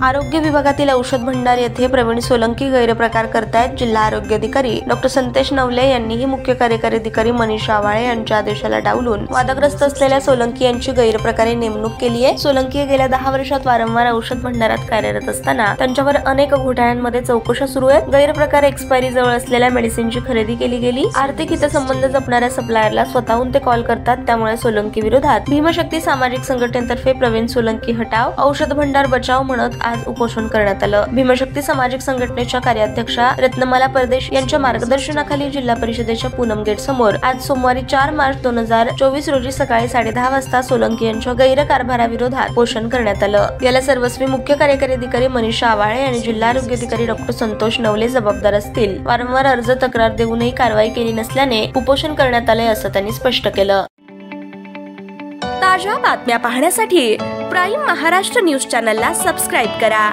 आरोग्य विभागातील औषध भंडार येथे प्रवीण सोलंकी गैरप्रकार करतायत। जिल्हा आरोग्य अधिकारी डॉक्टर संतोष नवले यांनीही मुख्य कार्यकारी अधिकारी मनीष आवाळे यांच्या आदेशाला डावलून वादग्रस्त असलेल्या सोलंकी यांची गैरप्रकारे नेमणूक केली आहे। सोलंकी गेल्या 10 वर्षात वारंवार औषध भंडारात कार्यरत असताना त्यांच्यावर अनेक घोटाळ्यांमध्ये चौकशा सुरू आहेत। गैरप्रकारे एक्सपायरी जवळ असलेल्या मेडिसिनची खरेदी केली गेली। आर्थिक हितसंबंध जपणाऱ्या सप्लायरला स्वतःहून ते कॉल करतात। त्यामुळे सोलंकी विरोधात भीमशक्ती सामाजिक संघटनेतर्फे प्रवीण सोलंकी हटाव औषध भंडार बचाव म्हणत आज उपोषण करण्यात आलं। भीमशक्ती सामाजिक संघटनेच्या कार्याध्यक्षा रत्नमाला परदेश यांच्या मार्गदर्शनाखाली जिल्हा परिषदेच्या पूनम गेट समोर आज सोमवारी 4 मार्च 2024 रोजी सकाळी 10:30 वाजता सोलंकी यांच्या गैरकारभाराविरोधात उपोषण करण्यात आलं। याला सर्वस्वी मुख्य कार्यकारी अधिकारी मनीष आवाळे आणि जिल्हा आरोग्य अधिकारी डॉक्टर संतोष नवले जबाबदार असतील। वारंवार अर्ज तक्रार देऊनही कारवाई केली नसल्याने उपोषण करण्यात आले असं त्यांनी स्पष्ट केलं। ताज्या बातम्या पाहण्यासाठी प्राईम महाराष्ट्र न्यूज चॅनलला सबस्क्राईब करा।